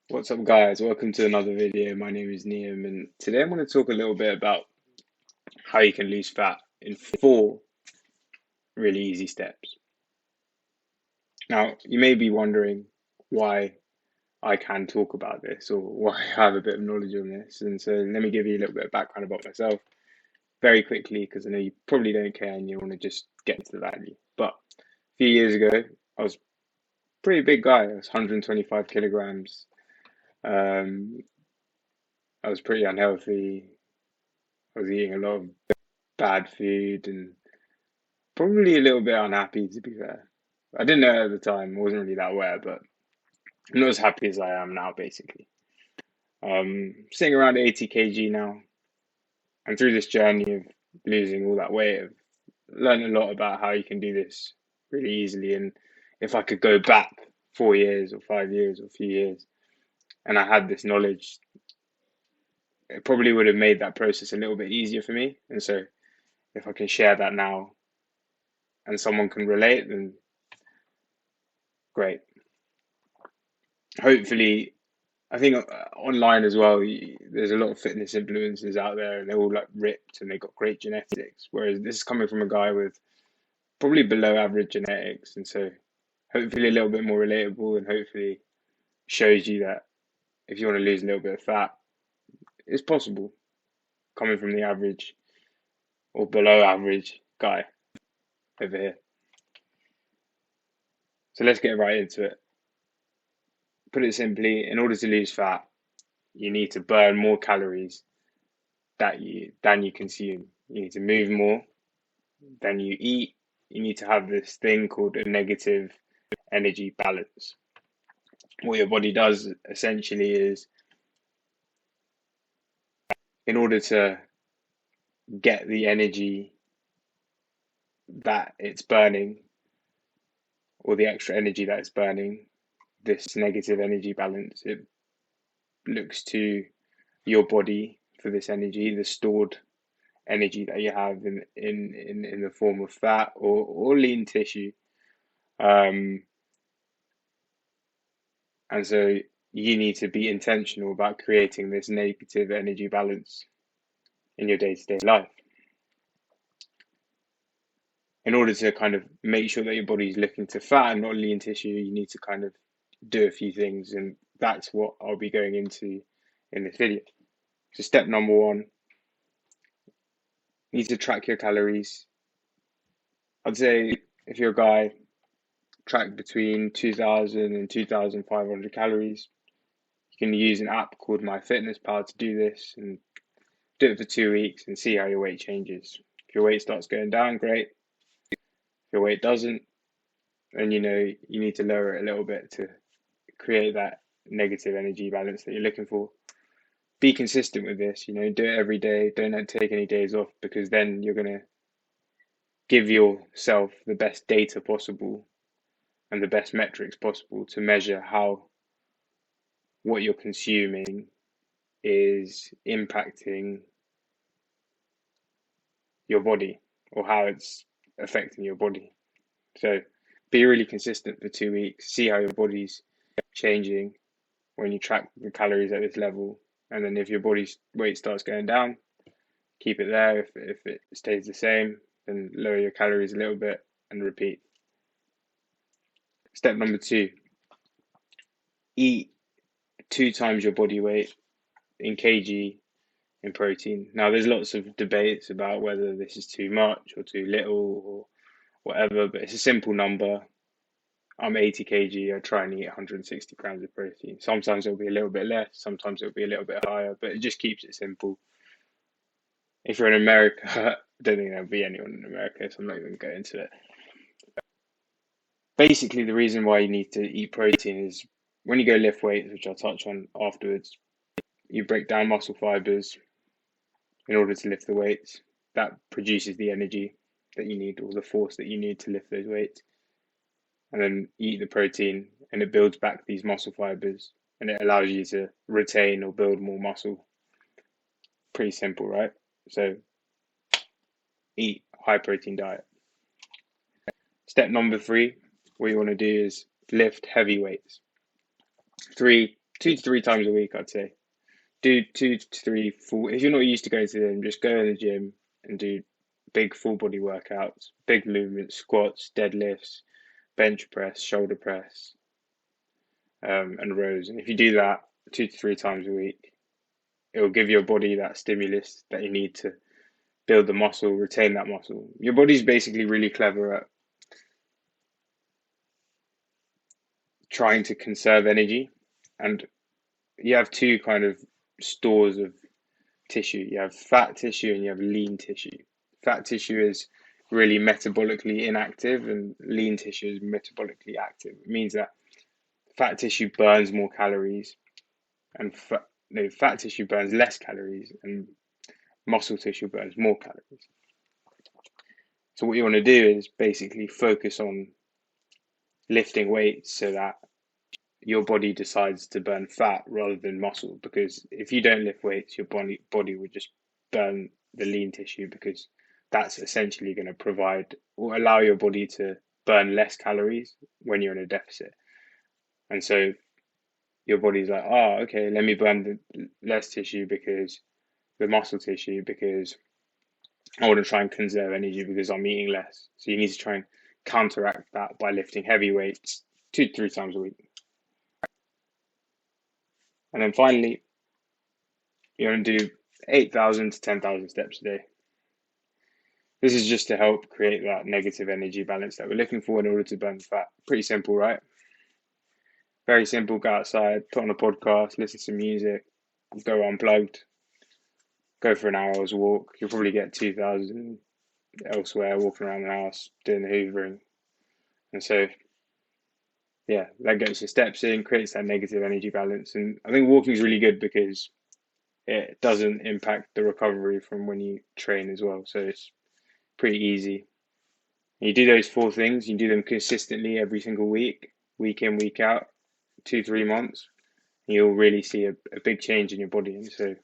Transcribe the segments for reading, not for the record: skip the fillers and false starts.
What's up, guys? Welcome to another video. My name is Niam, and today I'm going to talk a little bit about how you can lose fat in four really easy steps. Now, you may be wondering why I can talk about this or why I have a bit of knowledge on this. And so, let me give you a little bit of background about myself very quickly because I know you probably don't care and you want to just get into the value. But a few years ago, I was a pretty big guy. I was 125 kilograms. Um, I was pretty unhealthy. I was eating a lot of bad food and probably a little bit unhappy, to be fair. I didn't know at the time, I wasn't really that aware, but I'm not as happy as I am now, basically. Sitting around 80 kg now, and through this journey of losing all that weight, I've learned a lot about how you can do this really easily. And if I could go back 4 years or 5 years or a few years, and I had this knowledge, it probably would have made that process a little bit easier for me. And so, if I can share that now and someone can relate, then great. Hopefully, I think online as well, there's a lot of fitness influencers out there, and they're all like ripped and they got great genetics. Whereas this is coming from a guy with probably below average genetics, and so hopefully a little bit more relatable, and hopefully shows you that if you want to lose a little bit of fat, it's possible coming from the average or below average guy over here. So let's get right into it. Put it simply, in order to lose fat, you need to burn more calories than you consume. You need to move more than you eat. You need to have this thing called a negative energy balance. What your body does essentially is, in order to get the energy that it's burning, or the extra energy that it's burning, this negative energy balance, it looks to your body for this energy, the stored energy that you have in the form of fat or lean tissue. Um, And so you need to be intentional about creating this negative energy balance in your day-to-day life. In order to kind of make sure that your body is looking to fat and not lean tissue, you need to kind of do a few things, and that's what I'll be going into in this video. So step number one, you need to track your calories. I'd say if you're a guy, track between 2,000 and 2,500 calories. You can use an app called MyFitnessPal to do this, and do it for 2 weeks and see how your weight changes. If your weight starts going down, great. If your weight doesn't, then you know you need to lower it a little bit to create that negative energy balance that you're looking for. Be consistent with this, do it every day. Don't take any days off, because then you're going to give yourself the best data possible and the best metrics possible to measure how what you're consuming is impacting your body, or how it's affecting your body. So be really consistent for 2 weeks, see how your body's changing when you track the calories at this level. And then if your body's weight starts going down, keep it there. If it stays the same, then lower your calories a little bit and repeat. Step number two, eat 2 times your body weight in kg in protein. Now, there's lots of debates about whether this is too much or too little or whatever, but it's a simple number. I'm 80 kg, I try and eat 160 grams of protein. Sometimes it'll be a little bit less, sometimes it'll be a little bit higher, but it just keeps it simple. If you're in America, I don't think there'll be anyone in America, so I'm not even going to go into it. Basically, the reason why you need to eat protein is when you go lift weights, which I'll touch on afterwards, you break down muscle fibers in order to lift the weights. That produces the energy that you need, or the force that you need to lift those weights. And then you eat the protein, and it builds back these muscle fibers, and it allows you to retain or build more muscle. Pretty simple, right? So eat high protein diet. Step number three, what you want to do is lift heavy weights. 3 2 to 3 times a week, I'd say. Do 2 to 3 full. If you're not used to going to the gym, just go in the gym and do big full body workouts, big movements, squats, deadlifts, bench press, shoulder press, and rows. And if you do that 2 to 3 times a week, it will give your body that stimulus that you need to build the muscle, retain that muscle. Your body's basically really clever at trying to conserve energy, and you have two kind of stores of tissue. You have fat tissue and you have lean tissue. Fat tissue is really metabolically inactive, and lean tissue is metabolically active. It means that fat tissue burns more calories, and fat tissue burns less calories, and muscle tissue burns more calories. So what you want to do is basically focus on lifting weights so that your body decides to burn fat rather than muscle. Because if you don't lift weights, your body would just burn the lean tissue, because that's essentially going to provide or allow your body to burn less calories when you're in a deficit. And so your body's like, oh, okay, let me burn the less tissue, because the muscle tissue, because I want to try and conserve energy because I'm eating less. So you need to try and counteract that by lifting heavy weights 2 to 3 times a week. And then finally, you're going to do 8,000 to 10,000 steps a day. This is just to help create that negative energy balance that we're looking for in order to burn fat. Pretty simple, right? Very simple. Go outside, put on a podcast, listen to music, go unplugged, go for an hour's walk. You'll probably get 2,000 elsewhere, walking around the house, doing the hoovering. And so, yeah, that gets your steps in, creates that negative energy balance. And I think walking is really good because it doesn't impact the recovery from when you train as well. So it's pretty easy. You do those 4 things, you do them consistently every single week, week in, week out, 2, 3 months, and you'll really see a big change in your body. And so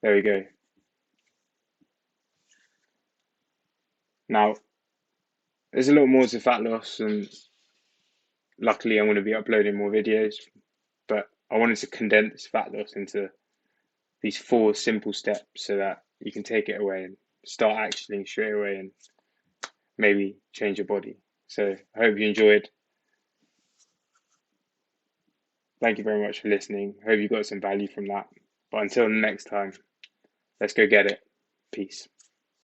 there we go. Now, there's a lot more to fat loss, and luckily I'm going to be uploading more videos, but I wanted to condense fat loss into these 4 simple steps so that you can take it away and start actioning straight away and maybe change your body. So I hope you enjoyed. Thank you very much for listening. I hope you got some value from that. But until next time, let's go get it. Peace.